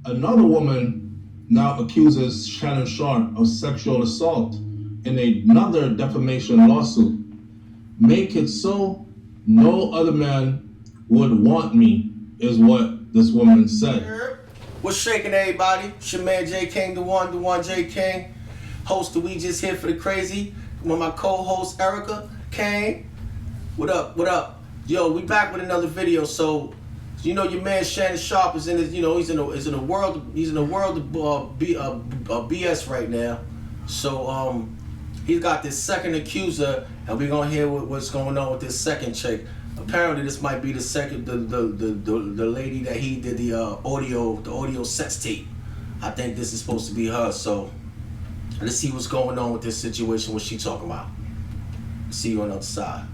Another woman now accuses Shannon Sharpe of sexual assault in another defamation lawsuit. Make it so no other man would want me, is what this woman said. What's shaking, everybody? It's your man J King, the one J King. Host of We Just Here for the Crazy. With my co-host Erica Kane. What up? Yo, we back with another video. So, you know, your man Shannon Sharpe is in his, he's in a world of BS right now. So, he's got this second accuser, and we're gonna hear what's going on with this second chick. Apparently, this might be the second, the lady that he did the audio sex tape. I think this is supposed to be her. So, let's see what's going on with this situation. What she talking about? See you on the other side.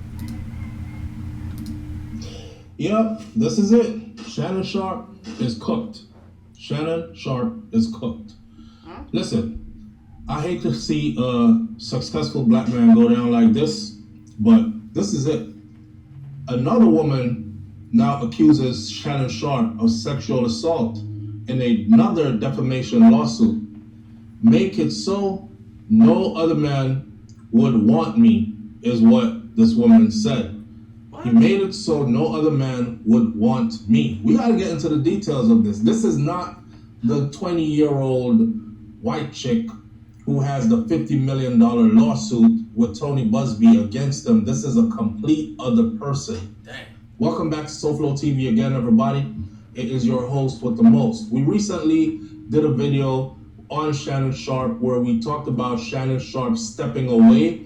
Yep, this is it. Shannon Sharpe is cooked. Shannon Sharpe is cooked. Listen, I hate to see a successful black man go down like this, but this is it. Another woman now accuses Shannon Sharpe of sexual assault in another defamation lawsuit. Make it so no other man would want me, is what this woman said. He made it so no other man would want me. We gotta get into the details of this. This is not the 20-year-old white chick who has the $50 million lawsuit with Tony Busby against them. This is a complete other person. Damn. Welcome back to SoFlo TV again, everybody. It is your host with the most. We recently did a video on Shannon Sharpe where we talked about Shannon Sharpe stepping away.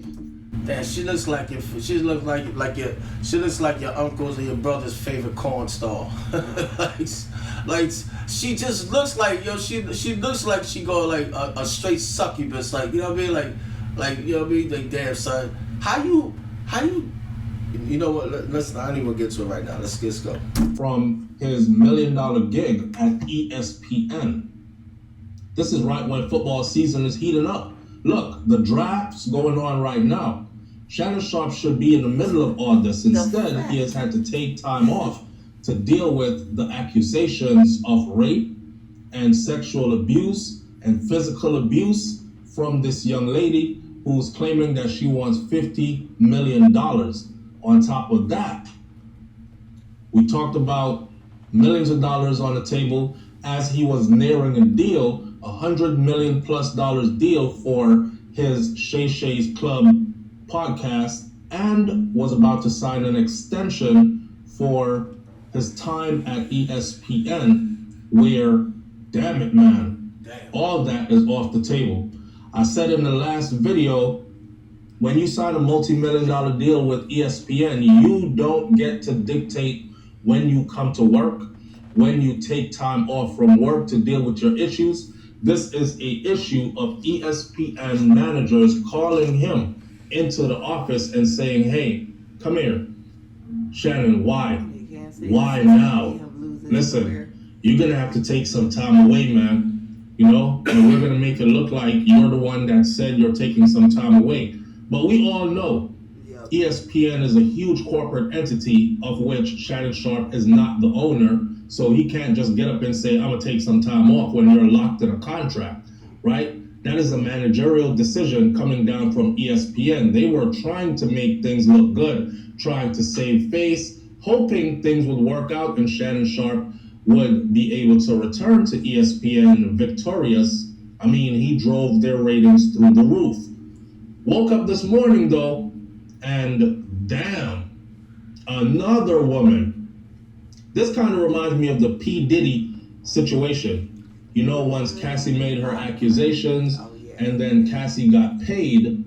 Damn, she looks like your uncle's or your brother's favorite corn star. like she just looks like she looks like she go like a straight succubus, like, you know what I mean, like you know what I mean, like, damn son, how you you know what? Listen, I don't even get to it right now. Let's go. From his $1 million gig at ESPN. This is right when football season is heating up. Look, the draft's going on right now. Shannon Sharpe should be in the middle of all this. Instead, he has had to take time off to deal with the accusations of rape and sexual abuse and physical abuse from this young lady who's claiming that she wants $50 million. On top of that, we talked about millions of dollars on the table as he was nearing a deal, $100 million plus deal for his Shay Shay's Club podcast, and was about to sign an extension for his time at ESPN, where, damn it, man, all that is off the table. I said in the last video, when you sign a multi-million-dollar deal with ESPN, you don't get to dictate when you come to work, when you take time off from work to deal with your issues. This is an issue of ESPN managers calling him into the office and saying, hey, come here. Shannon, why? Why now? Listen, you're going to have to take some time away, man. You know, and we're going to make it look like you're the one that said you're taking some time away. But we all know ESPN is a huge corporate entity of which Shannon Sharpe is not the owner. So he can't just get up and say, I'm going to take some time off when you're locked in a contract, right? That is a managerial decision coming down from ESPN. They were trying to make things look good, trying to save face, hoping things would work out and Shannon Sharpe would be able to return to ESPN victorious. I mean, he drove their ratings through the roof. Woke up this morning, though, and damn, another woman. This kind of reminds me of the P. Diddy situation. You know, once Cassie made her accusations and then Cassie got paid,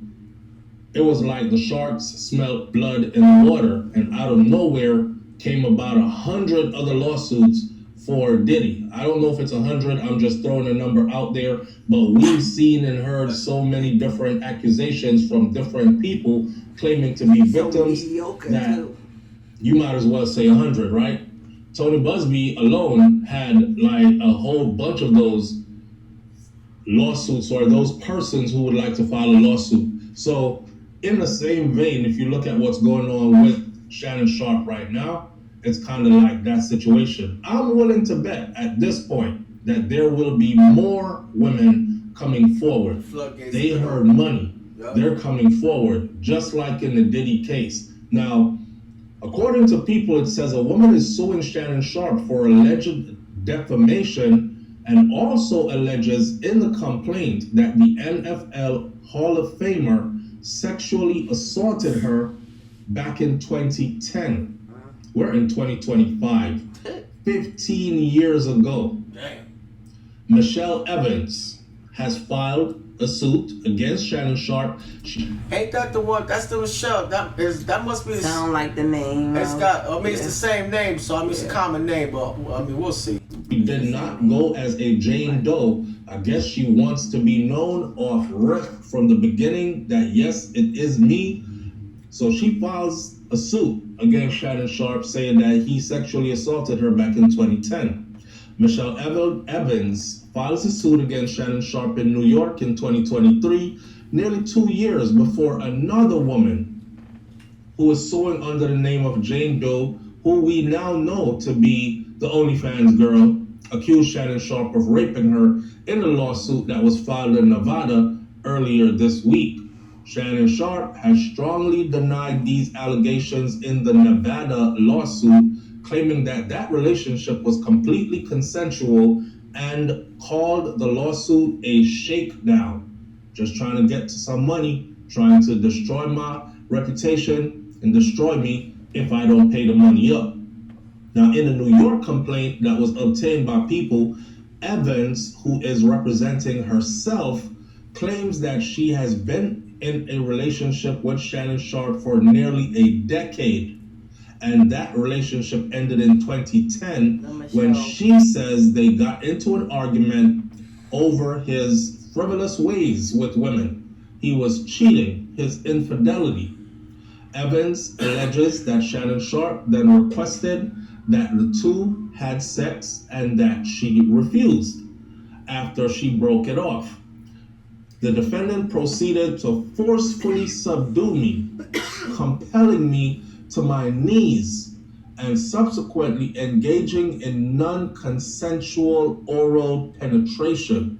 it was like the sharks smelled blood in the water, and out of nowhere came about 100 other lawsuits for Diddy. I don't know if it's 100, I'm just throwing a number out there, but we've seen and heard so many different accusations from different people claiming to be victims that you might as well say 100, right? Tony Busby alone had like a whole bunch of those lawsuits, or those persons who would like to file a lawsuit. So in the same vein, if you look at what's going on with Shannon Sharpe right now, it's kind of like that situation. I'm willing to bet at this point that there will be more women coming forward. They heard money. They're coming forward, just like in the Diddy case. Now, according to People, it says a woman is suing Shannon Sharpe for alleged defamation and also alleges in the complaint that the NFL Hall of Famer sexually assaulted her back in 2010. We're in 2025. 15 years ago. Damn. Michelle Evans has filed a suit against Shannon Sharpe. Ain't that the one? That's the Michelle. That must be. Sound like the name. It's got. I mean, it's the same name, so I mean, it's a common name, but I mean, we'll see. She did not go as a Jane Doe. I guess she wants to be known off rip from the beginning that yes, it is me. So she files a suit against Shannon Sharpe saying that he sexually assaulted her back in 2010. Michelle Evans files a suit against Shannon Sharpe in New York in 2023, nearly 2 years before another woman who is suing under the name of Jane Doe, who we now know to be the OnlyFans girl, accused Shannon Sharpe of raping her in a lawsuit that was filed in Nevada earlier this week. Shannon Sharpe has strongly denied these allegations in the Nevada lawsuit, claiming that that relationship was completely consensual and called the lawsuit a shakedown. Just trying to get to some money, trying to destroy my reputation and destroy me if I don't pay the money up. Now, in a New York complaint that was obtained by People, Evans, who is representing herself, claims that she has been in a relationship with Shannon Sharpe for nearly a decade. And that relationship ended in 2010 when she says they got into an argument over his frivolous ways with women. He was cheating, his infidelity. Evans alleges that Shannon Sharpe then requested that the two had sex and that she refused after she broke it off. The defendant proceeded to forcefully subdue me, compelling me to my knees, and subsequently engaging in non-consensual oral penetration.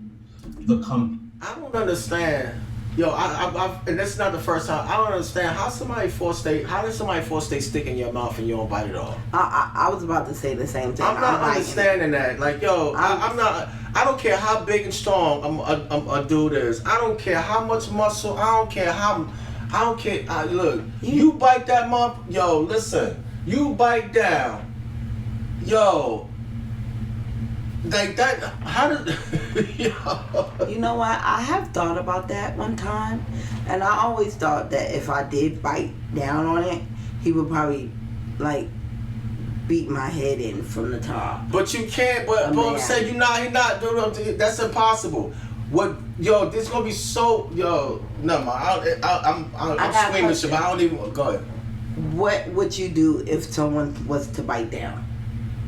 I don't understand. Yo, and this is not the first time. I don't understand how does somebody force they stick in your mouth and you don't bite it off? I was about to say the same thing. I'm not understanding that. Like, yo, I'm not. I don't care how big and strong a dude is. I don't care how much muscle. I don't care how. I don't care. Look, you bite that mouth. Yo, listen. You bite down. Yo. Like that, how did You know what? I have thought about that one time, and I always thought that if I did bite down on it, he would probably like beat my head in from the top. But you can't. But I'm saying he not doing. That's impossible. What? Yo, this gonna be so. Yo, no, I'm screaming shit, but I don't even. Go ahead. What would you do if someone was to bite down?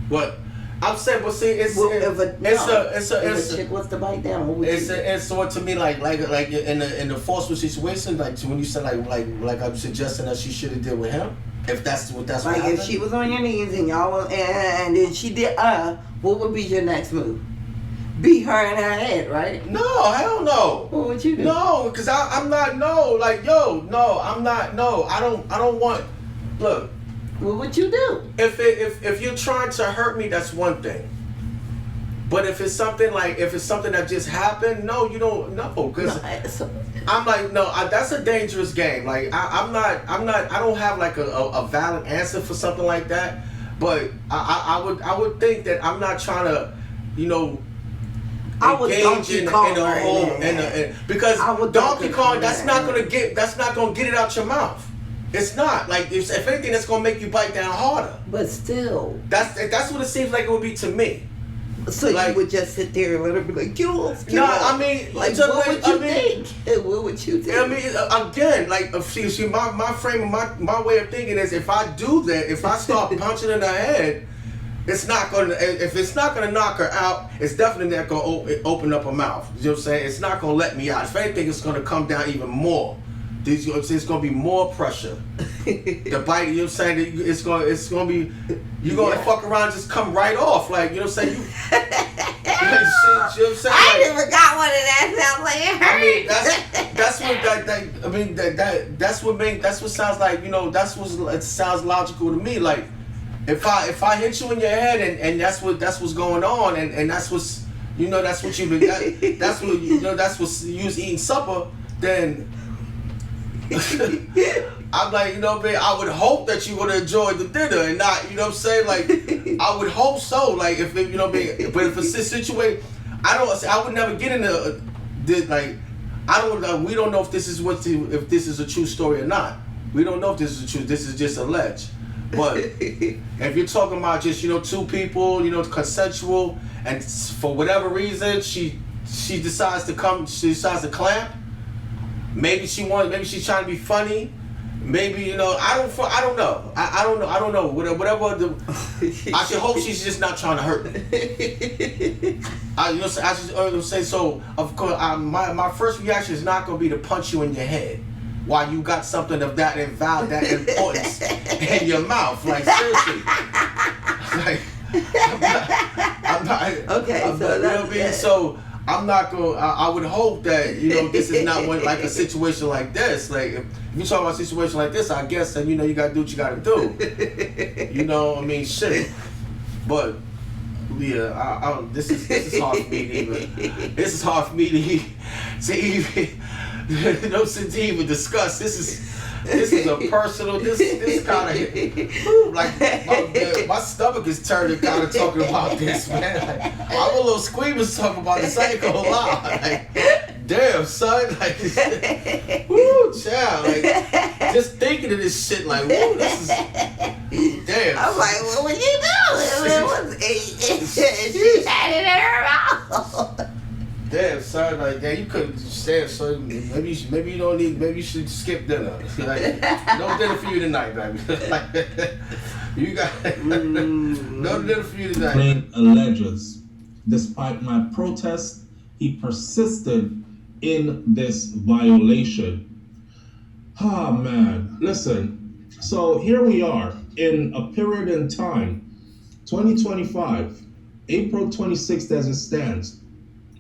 What? I'm saying, but see, if a chick was to bite down, what would you do? It's sort to me like in the forceful situation, like when you said like I'm suggesting that she should have did with him. If that's what like if she was on your knees and y'all was, and then she did what would be your next move? Beat her in her head, right? No, hell no. What would you do? No, because I'm not. No, like yo, no, I'm not. No, I don't want. Look. What would you do? If you're trying to hurt me, that's one thing. But if it's something that just happened, no, you don't know. Because I'm like, no, that's a dangerous game. Like I'm not. I don't have like a valid answer for something like that. But I would think that I'm not trying to, engage in a whole because Donkey Kong. That's not gonna get it out your mouth. It's not like if anything, that's gonna make you bite down harder. But still, that's what it seems like it would be to me. So like, you would just sit there and let her be like, kill us. No, I mean, like, what would you think? What would you think? I mean, again, like, see, my frame, my way of thinking is if I do that, if I start punching in her head, it's not gonna. If it's not gonna knock her out, it's definitely not gonna open up her mouth. You know what I'm saying? It's not gonna let me out. If anything, it's gonna come down even more. It's gonna be more pressure. The bite, you know what I'm saying? It's gonna be, you're gonna fuck around and just come right off. Like, you know what I'm saying? You know what I'm saying? I never got one of that. I mean, that's what sounds like, you know, it sounds logical to me. Like, if I hit you in your head and that's what's going on and that's what's, you know, that's what you've been, that's what, you know, that's what you was eating supper, then I'm like, you know, man, I would hope that you would have enjoyed the dinner and not, you know what I'm saying? Like, I would hope so. Like, if you know, but if it's a situation, I would never get into this. Like, we don't know if this is if this is a true story or not. We don't know if this is true. This is just alleged. But if you're talking about just, you know, two people, you know, consensual, and for whatever reason she decides to clamp. Maybe she's trying to be funny. Maybe, you know, I don't know. I don't know. Whatever I should hope she's just not trying to hurt me. You know what I'm saying? So, of course, my first reaction is not going to be to punch you in your head while you got something of that importance in your mouth. Like, seriously. Like, I'm not. Okay, you know what I mean? So, I'm not going. I would hope that, you know, this is not like a situation like this. Like, if you talk about a situation like this, I guess then, you know, you gotta do what you gotta do. You know, I mean, shit. But yeah, this is hard for me to even. This is hard for me to even discuss. This is a personal. This kind of like my stomach is turning kind of talking about this, man. Like, I'm a little squeamish talking about this. I ain't gonna lie. Like, damn, son. Like, woo, child. Like, just thinking of this shit. Like, woo, this is damn. I'm like, what would you do? She had it in her mouth. Damn, son, like, damn, you couldn't say, so maybe you don't need, maybe you should skip dinner. Like, no dinner for you tonight, baby. Like, you got no dinner for you tonight. Plain alleges, despite my protest, he persisted in this violation. Ah, man, listen. So here we are in a period in time, 2025, April 26th as it stands,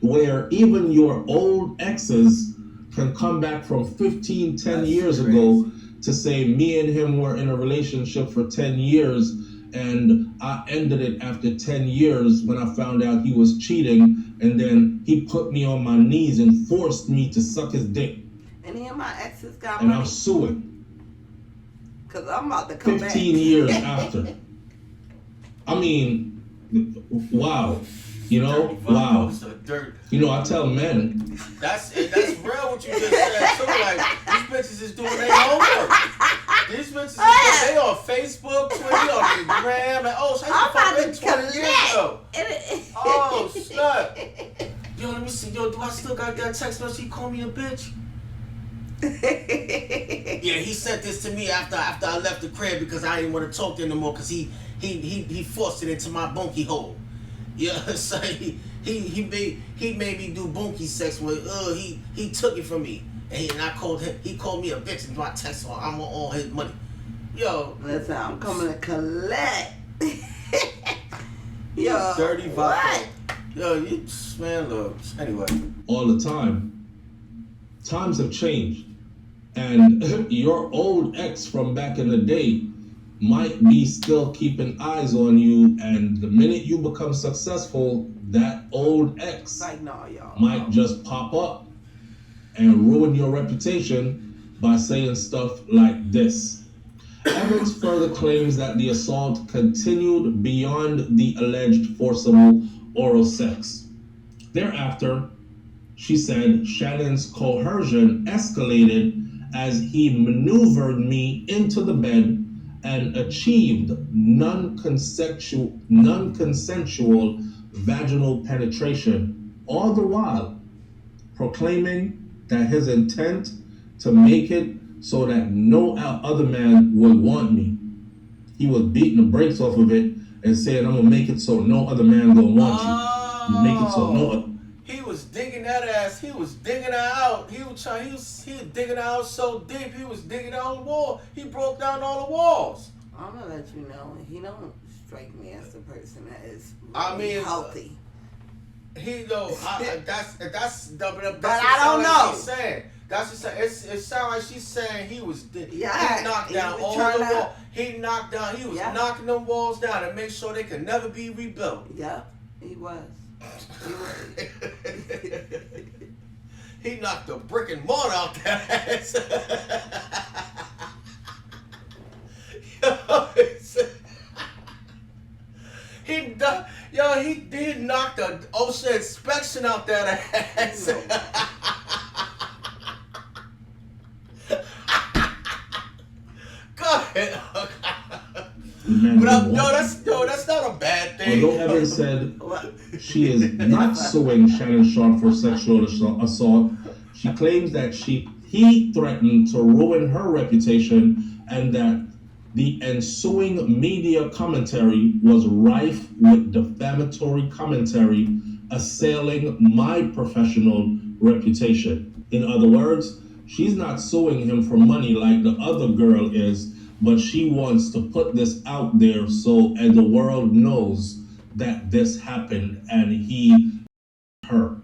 where even your old exes can come back from 10 years ago to say me and him were in a relationship for 10 years and I ended it after 10 years when I found out he was cheating, and then he put me on my knees and forced me to suck his dick. Any of my exes got and money? I'm suing. Cause I'm about to come 15 back. years after. I mean, wow. You know, wow. You know, I tell men. That's real what you just said too. Like, these bitches is doing their homework. These bitches they on Facebook, Twitter, on Instagram, and I'm about to 20 years ago. Oh snap! Yo, let me see. Yo, do I still got that text message? He called me a bitch. Yeah, he sent this to me after I left the crib because I didn't want to talk to him no more because he forced it into my bunkie hole. Yeah, so he made me do bunkie sex with he took it from me and I called him. He called me a bitch and my text on. I'm on all his money. Yo, listen, I'm coming to collect. Yo, dirty vodka. What? Yo, you man, look. Anyway, all the time. Times have changed, and your old ex from back in the day might be still keeping eyes on you, and the minute you become successful, that old ex might just pop up and ruin your reputation by saying stuff like this. Evans further claims that the assault continued beyond the alleged forcible oral sex. Thereafter, she said Shannon's coercion escalated as he maneuvered me into the bed and achieved non-consensual vaginal penetration, all the while proclaiming that his intent to make it so that no other man would want me. He was beating the brakes off of it and saying, I'm gonna make it so no other man gonna want you. Make it so no other. He was digging that ass. He was digging her out. He was digging her out so deep. He was digging down the wall. He broke down all the walls. I'm gonna let you know, he don't strike me as the person that is healthy. That's But I don't know. She's saying. That's just it sounds like she's saying he Yeah, knocked he down was all trying the to- walls. He was knocking them walls down to make sure they could never be rebuilt. Yeah, he was. He knocked a brick and mortar out that ass. He did knock the OSHA inspection out that ass. Go ahead. But that's not a bad thing. Although Evans said she is not suing Shannon Sharpe for sexual assault, she claims that he threatened to ruin her reputation and that the ensuing media commentary was rife with defamatory commentary assailing my professional reputation. In other words, she's not suing him for money like the other girl is, but she wants to put this out there and the world knows that this happened and her.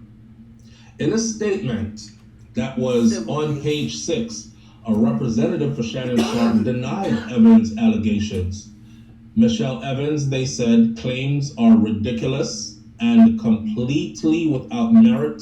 In a statement that was on page 6, a representative for Shannon Sharpe denied Evans' allegations. Michelle Evans, they said, claims are ridiculous and completely without merit.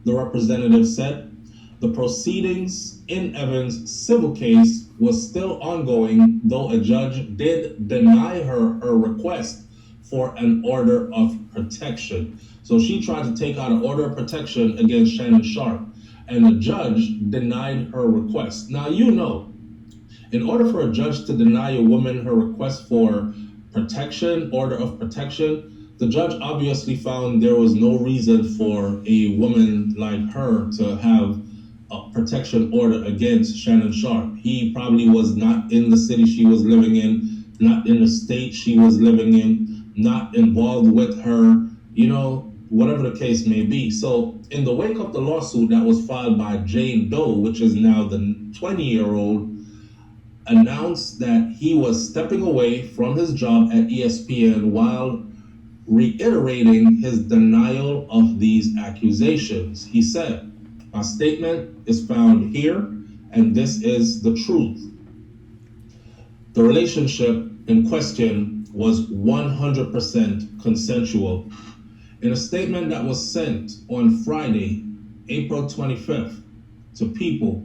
The representative said the proceedings in Evans' civil case was still ongoing, though a judge did deny her request for an order of protection. So she tried to take out an order of protection against Shannon Sharpe, and the judge denied her request. Now, in order for a judge to deny a woman her request for protection, order of protection, the judge obviously found there was no reason for a woman like her to have a protection order against Shannon Sharpe. He probably was not in the city she was living in, not in the state she was living in, not involved with her, whatever the case may be. So in the wake of the lawsuit that was filed by Jane Doe, which is now the 20-year-old, announced that he was stepping away from his job at ESPN while reiterating his denial of these accusations. He said, "My statement is found here, and this is the truth. The relationship in question was 100% consensual." In a statement that was sent on Friday, April 25th, to People,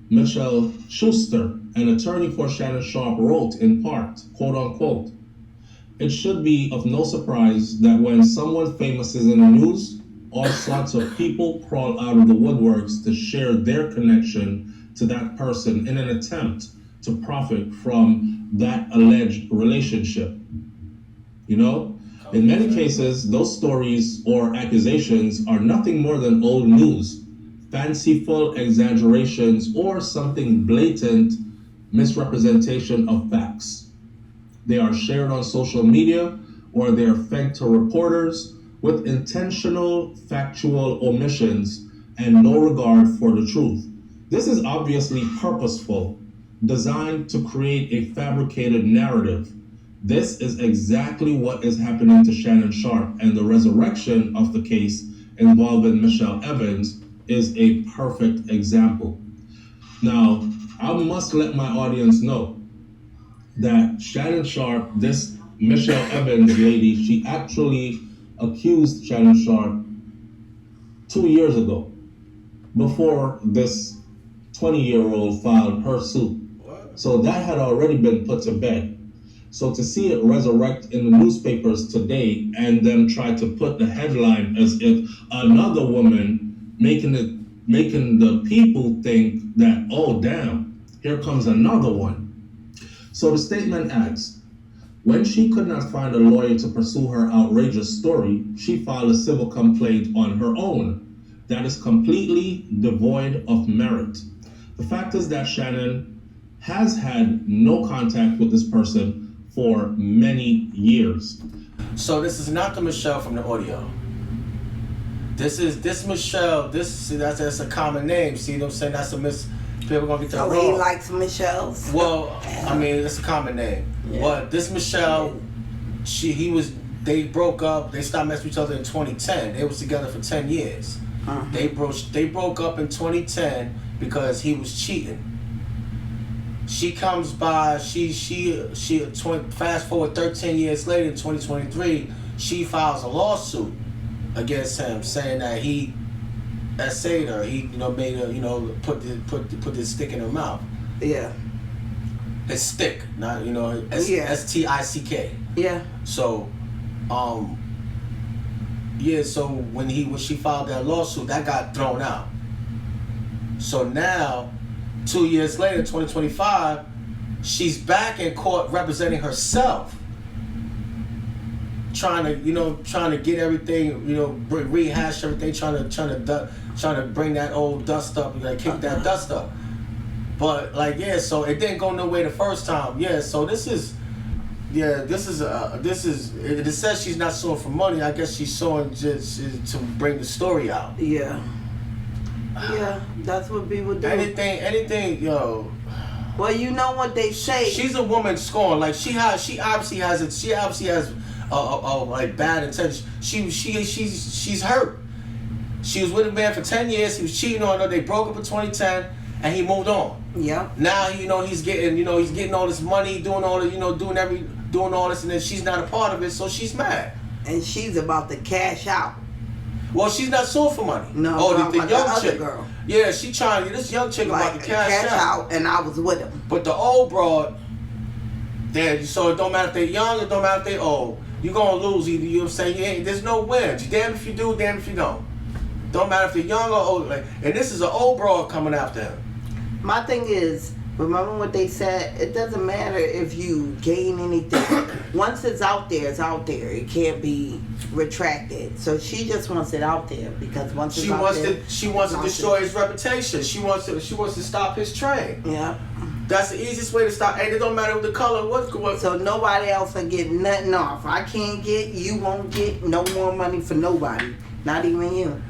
Michelle Schuster, an attorney for Shannon Sharpe, wrote in part, quote unquote, "It should be of no surprise that when someone famous is in the news, all sorts of people crawl out of the woodworks to share their connection to that person in an attempt to profit from that alleged relationship. In many cases, those stories or accusations are nothing more than old news, fanciful exaggerations, or something blatant misrepresentation of facts. They are shared on social media, or they are fed to reporters with intentional factual omissions and no regard for the truth. This is obviously purposeful, designed to create a fabricated narrative. This is exactly what is happening to Shannon Sharpe, and the resurrection of the case involving Michelle Evans is a perfect example. Now, I must let my audience know that Shannon Sharpe, this Michelle Evans lady, she actually accused Shannon Sharpe 2 years ago, before this 20-year-old filed her suit. So that had already been put to bed. So to see it resurrect in the newspapers today and then try to put the headline as if another woman making the people think that, oh damn, here comes another one. So the statement adds, when she could not find a lawyer to pursue her outrageous story, she filed a civil complaint on her own that is completely devoid of merit. The fact is that Shannon has had no contact with this person for many years. So this is not the Michelle from the audio. This Michelle, that's a common name. See what I'm saying? That's a people gonna get that wrong. So he likes Michelle's? Well, I mean, it's a common name. Yeah. But this Michelle, he was they broke up. They stopped messing with each other in 2010. They was together for 10 years. They broke up in 2010 because he was cheating. She comes by. Fast forward 13 years later in 2023, she files a lawsuit against him, saying that he essayed her. He made her put this stick in her mouth. Yeah. It's stick, not S-T-I-C-K. Yeah. So, so when she filed that lawsuit, that got thrown out. So now, 2 years later, 2025, she's back in court representing herself, trying to get everything, rehash everything, trying to bring that old dust up, kick that dust up. But so it didn't go nowhere the first time. So it says she's not suing for money. I guess she's suing just to bring the story out. Yeah. Yeah, that's what people do. Anything, yo. Well, you know what they say. She's a woman scorned. She obviously has bad intentions. She's hurt. She was with a man for 10 years. He was cheating on her. They broke up in 2010, and he moved on. Yeah. Now he's getting all this money, doing all this, doing all this, and then she's not a part of it, so she's mad. And she's about to cash out. Well, she's not suing for money. No, the young chick. Girl. Yeah, she trying to. This young chick about to cash out. And I was with him. But the old broad, so it don't matter if they're young, it don't matter if they're old. You're gonna lose either. You know what I'm saying? There's no wins. You damn if you do, damn if you don't. Don't matter if they're young or old. And this is an old broad coming after him. My thing is, remember what they said? It doesn't matter if you gain anything. Once it's out there, it's out there. It can't be retracted. So she just wants it out there because once it's out there, she wants to destroy his reputation. She wants to stop his train. Yeah. That's the easiest way to stop. And it don't matter what the color. What? So nobody else will get nothing off. I can't get. You won't get no more money for nobody. Not even you.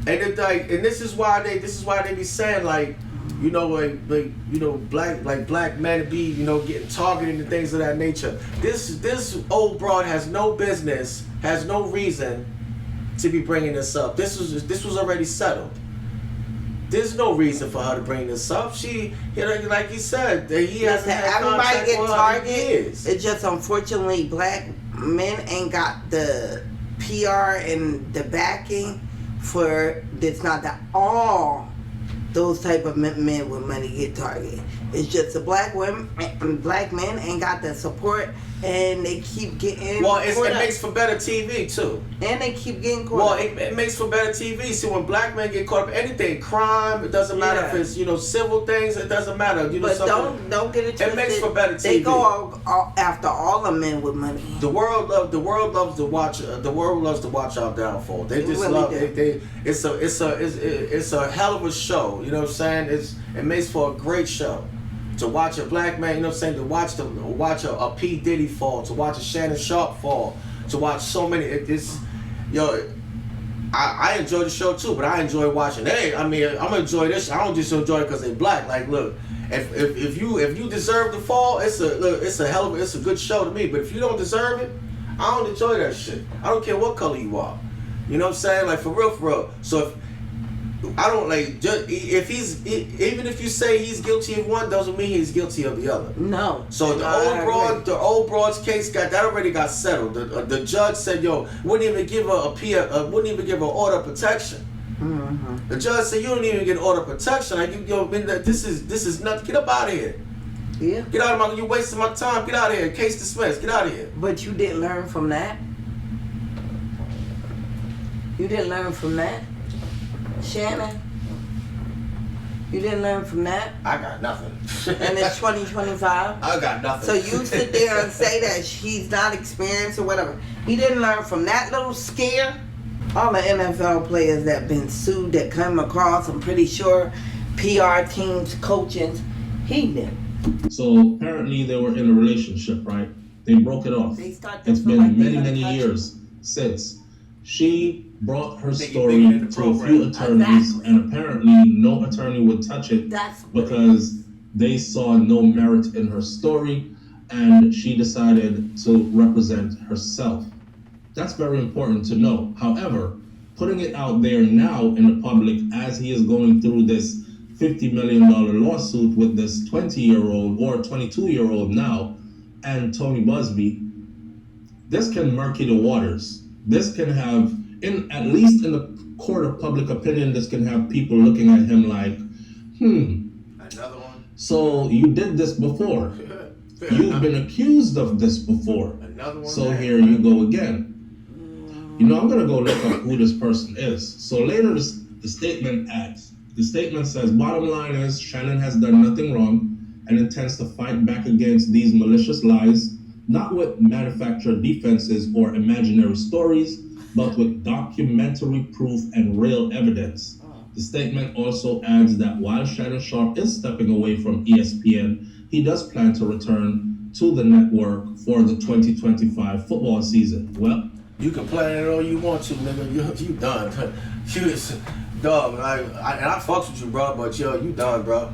And this is why they be saying black men be getting targeted and things of that nature. This old broad has no business, has no reason to be bringing this up. This was already settled. There's no reason for her to bring this up. She, like you said, he hasn't had contact with her in years. It's just unfortunately black men ain't got the PR and the backing for this. Not that all those type of men with money get targeted. It's just the black men ain't got the support, and they keep getting. Well, it makes for better TV too. And they keep getting caught. Well, it makes for better TV. See, when black men get caught up in anything, crime, it doesn't matter if it's civil things. It doesn't matter. But don't get it twisted. It makes for better TV. They go after all the men with money. The world loves to watch. The world loves to watch our downfall. They just really love. do. It's a hell of a show. You know what I'm saying? It makes for a great show. To watch a black man, to watch a P. Diddy fall, to watch a Shannon Sharpe fall, to watch so many. I enjoy the show too, but I enjoy watching. I'm gonna enjoy this. I don't just enjoy it because they black. Like, look, if you deserve to fall, it's a good show to me. But if you don't deserve it, I don't enjoy that shit. I don't care what color you are. You know what I'm saying? Like, for real. So I don't even if you say he's guilty of one, doesn't mean he's guilty of the other. No. So the old broad's case already got settled. The judge said, wouldn't even give her wouldn't even give her order of protection. Mm-hmm. The judge said, you don't even get order of protection. This is nothing. Get up out of here. Yeah. Get out of you wasting my time. Get out of here. Case dismissed. Get out of here. But you didn't learn from that. You didn't learn from that. Shannon, you didn't learn from that? I got nothing. And it's 2025? I got nothing. So you sit there and say that he's not experienced or whatever. He didn't learn from that little scare? All the NFL players that been sued that come across, I'm pretty sure, PR teams, coaches, he knew. So apparently they were in a relationship, right? They broke it off. It's been many years since. She brought her story to a few attorneys, and apparently no attorney would touch it because they saw no merit in her story, and she decided to represent herself. That's very important to know. However, putting it out there now in the public as he is going through this $50 million lawsuit with this 20-year-old or 22-year-old now and Tony Busby, this can murky the waters. This can have, at least in the court of public opinion, this can have people looking at him like, Another one. So you did this before. You've been accused of this before. Another one. So here you go again. You know, I'm gonna go look up who this person is. So later the statement says, bottom line is Shannon has done nothing wrong and intends to fight back against these malicious lies, not with manufactured defenses or imaginary stories, but with documentary proof and real evidence. The statement also adds that while Shannon Sharpe is stepping away from ESPN, he does plan to return to the network for the 2025 football season. Well, you can plan it all you want to, nigga. You done. You is dog. And I fucks with you, bro. But yo, you done, bro.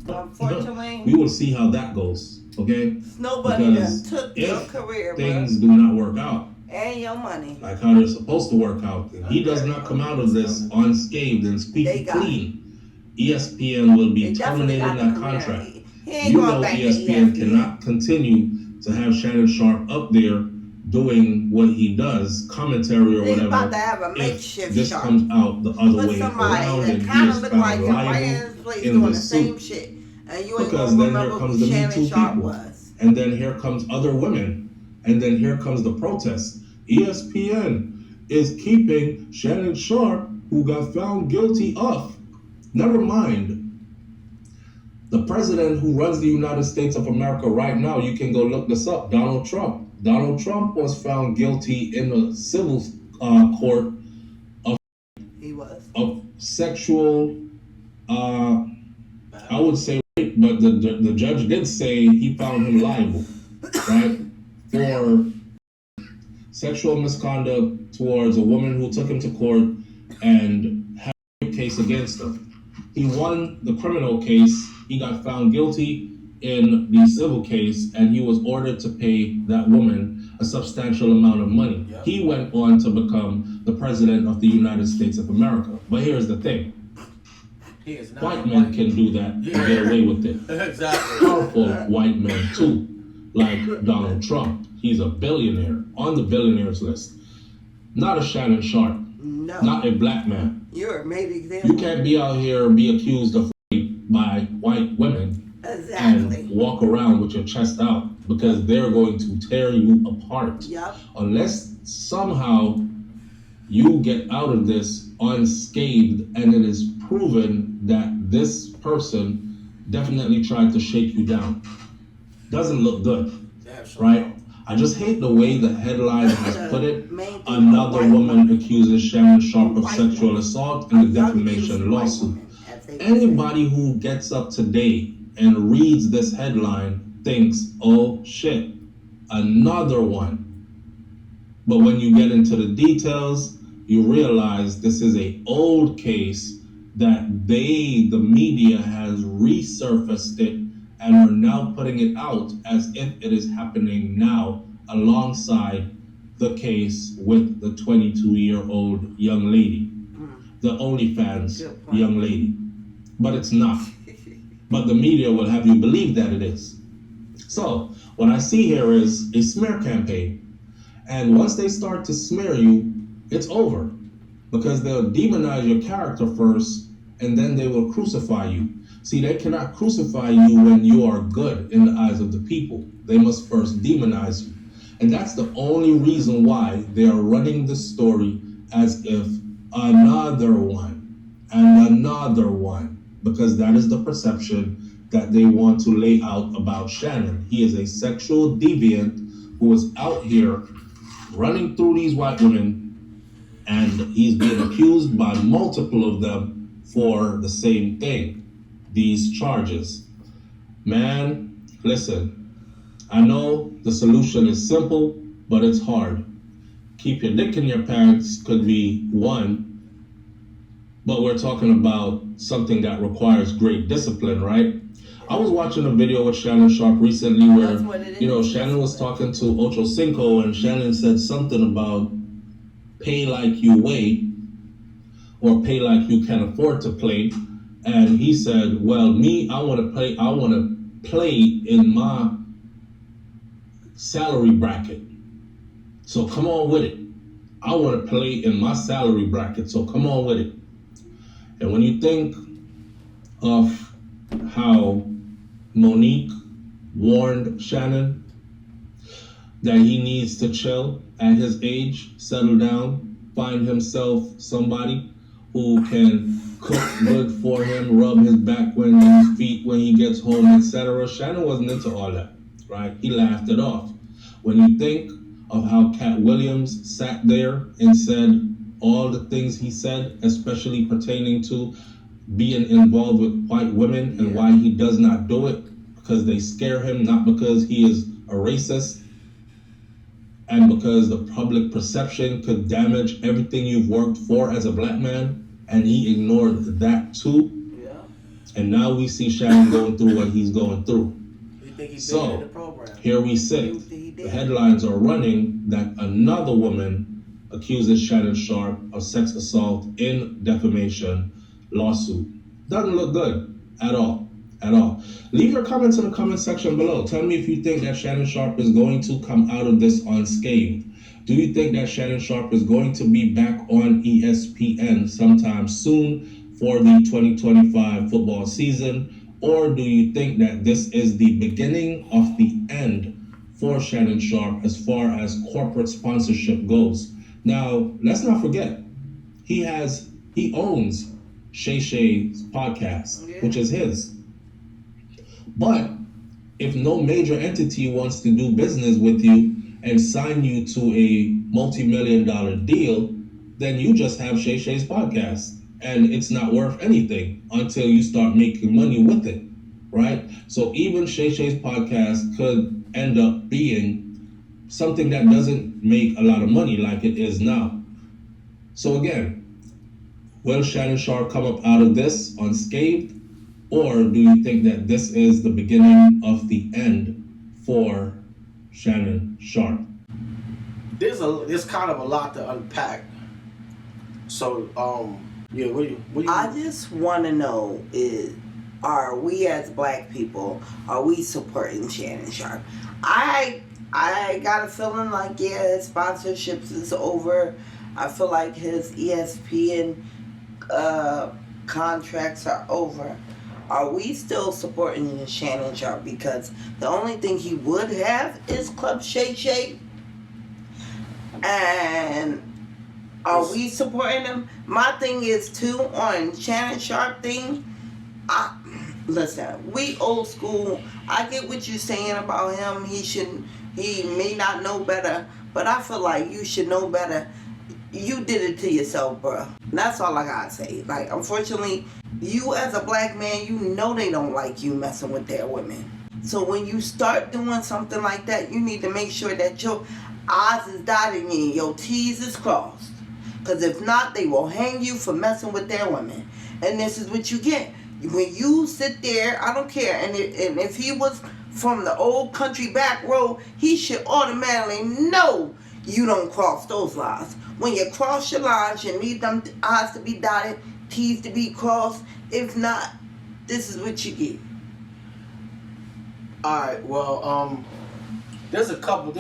Unfortunately, we will see how that goes. Okay. Nobody done took your career, bro. Things do not work out. And your money. Like how they're supposed to work out. If he does not come out of this unscathed and speak clean, ESPN will be terminating that contract. You know ESPN cannot continue to have Shannon Sharpe up there doing what he does, commentary or whatever. About to have a makeshift if this Sharpe. Comes out the other way Somebody around that and kind he of is look found like him right in liable his place in doing the the same suit. shit. And you ain't Because gonna then here remember comes who the Me Shannon Too Sharpe people. was. And then here comes other women. And then here comes the protest. ESPN is keeping Shannon Sharpe, who got found guilty of. Never mind. The president who runs the United States of America right now, you can go look this up, Donald Trump. Donald Trump was found guilty in a civil court of sexual, I would say rape, but the judge did say he found him liable, right? For sexual misconduct towards a woman who took him to court and had a case against him. He won the criminal case. He got found guilty in the civil case, and he was ordered to pay that woman a substantial amount of money. Yep. He went on to become the president of the United States of America. But here's the thing. White men can do that and get away with it. Exactly. Powerful white men too, like Donald Trump. He's a billionaire on the billionaires list. Not a Shannon Sharpe. No. Not a black man. You're a made example. You can't be out here and be accused of rape by white women. Exactly. And walk around with your chest out because they're going to tear you apart. Yep. Unless somehow you get out of this unscathed and it is proven that this person definitely tried to shake you down. Doesn't look good, right? I just hate the way the headline has put it. Another woman accuses Shannon Sharpe of sexual assault in the defamation lawsuit. Anybody who gets up today and reads this headline thinks, oh shit, another one. But when you get into the details, you realize this is an old case that the media has resurfaced it and are now putting it out as if it is happening now alongside the case with the 22-year-old young lady, the OnlyFans young lady. But it's not. But the media will have you believe that it is. So what I see here is a smear campaign. And once they start to smear you, it's over. Because they'll demonize your character first, and then they will crucify you. See, they cannot crucify you when you are good in the eyes of the people. They must first demonize you. And that's the only reason why they are running the story as if another one and another one. Because that is the perception that they want to lay out about Shannon. He is a sexual deviant who is out here running through these white women, and he's being accused by multiple of them for the same thing, these charges. Man, listen, I know the solution is simple, but it's hard. Keep your dick in your pants could be one, but we're talking about something that requires great discipline, right? I was watching a video with Shannon Sharpe recently where, That's what it is. Shannon was talking to Ocho Cinco, and Shannon said something about pay like you weigh or pay like you can afford to play. And he said, well, me, I want to play in my salary bracket. So come on with it. I want to play in my salary bracket, so come on with it. And when you think of how Monique warned Shannon that he needs to chill at his age, settle down, find himself somebody who can cook good for him, rub his back when his feet when he gets home, etc. Shannon wasn't into all that, right? He laughed it off. When you think of how Cat Williams sat there and said all the things he said, especially pertaining to being involved with white women and why he does not do it, because they scare him, not because he is a racist, and because the public perception could damage everything you've worked for as a black man, and he ignored that too. Yeah. And now we see Shannon going through what he's going through. You think he's So, in the program? here we sit. The headlines are running that another woman accuses Shannon Sharpe of sex assault in defamation lawsuit. Doesn't look good at all. At all. Leave your comments in the comment section below. Tell me if you think that Shannon Sharpe is going to come out of this unscathed. Do you think that Shannon Sharpe is going to be back on ESPN sometime soon for the 2025 football season? Or do you think that this is the beginning of the end for Shannon Sharpe as far as corporate sponsorship goes? Now, let's not forget, he owns Shay Shay's podcast, which is his. But if no major entity wants to do business with you and sign you to a multi-million-dollar deal, then you just have Shay Shay's podcast, and it's not worth anything until you start making money with it, right? So even Shay Shay's podcast could end up being something that doesn't make a lot of money like it is now. So again, will Shannon Sharpe come up out of this unscathed? Or do you think that this is the beginning of the end for Shannon Sharpe? There's kind of a lot to unpack. So, yeah, what do you I just want to know are we as black people, are we supporting Shannon Sharpe? I got a feeling like, his sponsorships is over. I feel like his ESPN contracts are over. Are we still supporting Shannon Sharpe? Because the only thing he would have is Club Shay Shay. And are we supporting him? My thing is too on Shannon Sharpe thing. Listen, we old school. I get what you're saying about him. He may not know better, but I feel like you should know better. You did it to yourself, bro. That's all I gotta say. Like, unfortunately, you as a black man, you know they don't like you messing with their women. So when you start doing something like that, you need to make sure that your I's is dotted and your T's is crossed. Because if not, they will hang you for messing with their women. And this is what you get. When you sit there, I don't care. And if he was from the old country back road, he should automatically know you don't cross those lines. When you cross your lines, you need them I's to be dotted, T's to be crossed. If not, this is what you get. Alright, well, there's a couple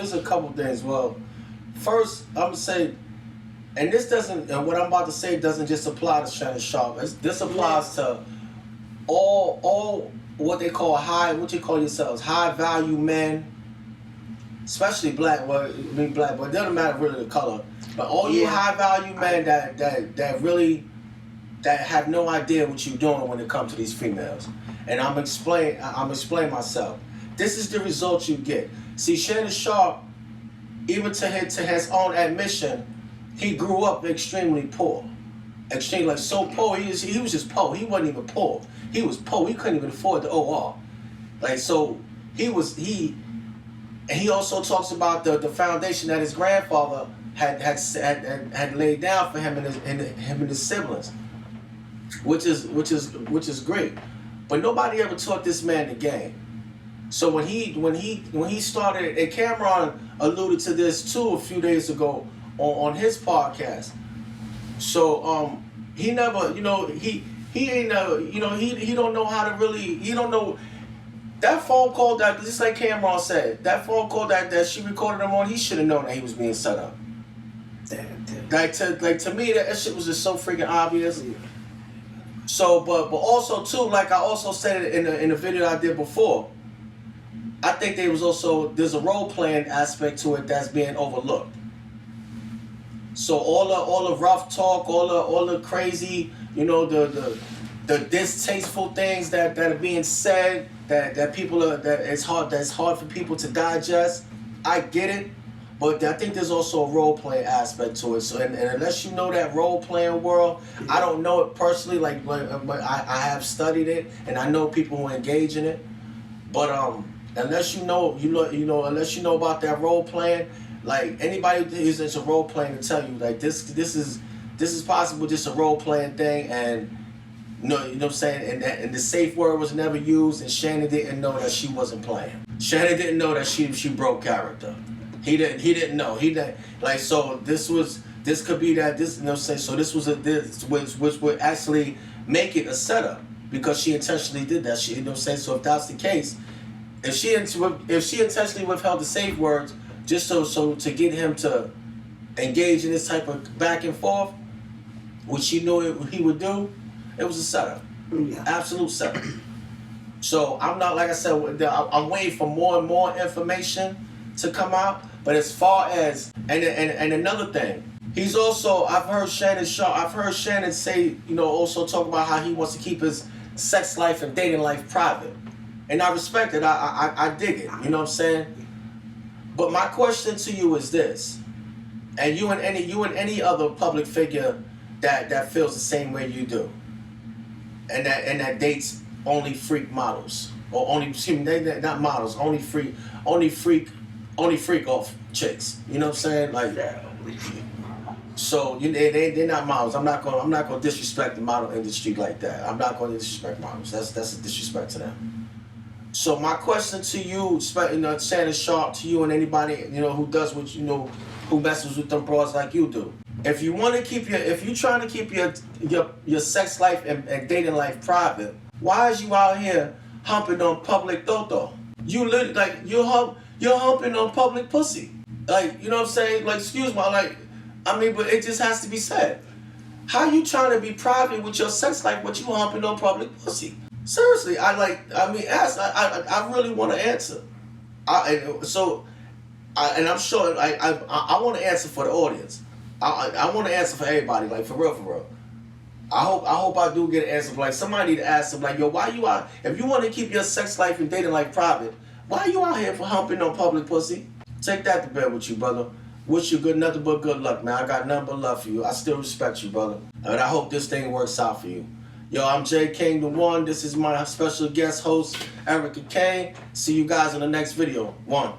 things. Well, first, I'm gonna say, and what I'm about to say doesn't just apply to Shannon Sharpe. This applies to all what they call what you call yourselves, high value men, especially black. Well, I mean black, but it doesn't matter really the color. But all you high value men that really have no idea what you're doing when it comes to these females. And I'm explain myself. This is the result you get. See, Shannon Sharpe, even to his own admission, he grew up extremely poor. Extremely, like so poor. He was just poor. He wasn't even poor. He was poor. He couldn't even afford the OR. Like, so he also talks about the foundation that his grandfather had laid down for him and his siblings, which is great. But nobody ever taught this man the game. So when he started, and Cameron alluded to this too a few days ago on his podcast. So he never, he ain't never, he don't know how to really, he don't know. That phone call that, just like Cameron said, that phone call that she recorded him on, he should have known that he was being set up. Like to me, that shit was just so freaking obvious. So, but also too, like I also said it in the video I did before, I think there's a role playing aspect to it that's being overlooked. So all the rough talk, all the crazy, the distasteful things that are being said, that people are, that's hard for people to digest. I get it, but I think there's also a role playing aspect to it. So and unless you know that role playing world, I don't know it personally. But I have studied it and I know people who engage in it. But unless you know unless you know about that role playing, like anybody who's into role playing to tell you like this is possible, just a role playing thing, and you know what I'm saying, and the safe word was never used, and Shannon didn't know that she wasn't playing. Shannon didn't know that she broke character. He didn't know. He didn't like, so this could be that this, you know what I'm saying, so this which would actually make it a setup because she intentionally did that. She, you know what I'm saying, so if that's the case, if she intentionally withheld the safe words just so to get him to engage in this type of back and forth, which she knew he would do, it was a setup. Yeah. Absolute setup. So I'm not, like I said, I'm waiting for more and more information to come out. But as far as, and another thing, he's also, I've heard Shannon say, also talk about how he wants to keep his sex life and dating life private. And I respect it, I dig it, you know what I'm saying? But my question to you is this, and you and any other public figure that feels the same way you do, and that dates only freak models, or only, not models, only freak off chicks. You know what I'm saying? Like, so they're not models. I'm not gonna disrespect the model industry like that. I'm not gonna disrespect models. That's a disrespect to them. So my question to you, Shannon Sharpe, to you and anybody who does what who messes with them broads like you do. If you trying to keep your sex life and dating life private, why is you out here humping on public toto? You literally, like, you're humping on public pussy. Like, you know what I'm saying? Like, excuse me, like, I mean, but it just has to be said. How you trying to be private with your sex life, but you humping on public pussy? Seriously, I really want to answer. And I'm sure I want to answer for the audience. I want to answer for everybody, like, for real. I hope I do get an answer. Like, somebody need to ask them, like, yo, why you out? If you want to keep your sex life and dating life private, why are you out here for humping on public pussy? Take that to bed with you, brother. Wish you nothing but good luck, man. I got nothing but love for you. I still respect you, brother. And I hope this thing works out for you. Yo, I'm J King the One. This is my special guest host, Erica Kane. See you guys in the next video. One.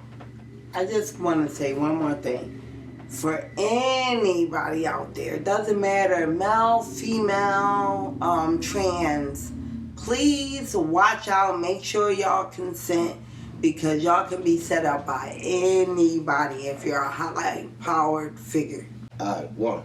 I just want to say one more thing. For anybody out there, doesn't matter, male, female, trans, please watch out. Make sure y'all consent, because y'all can be set up by anybody if you're a high-powered figure. All right, one.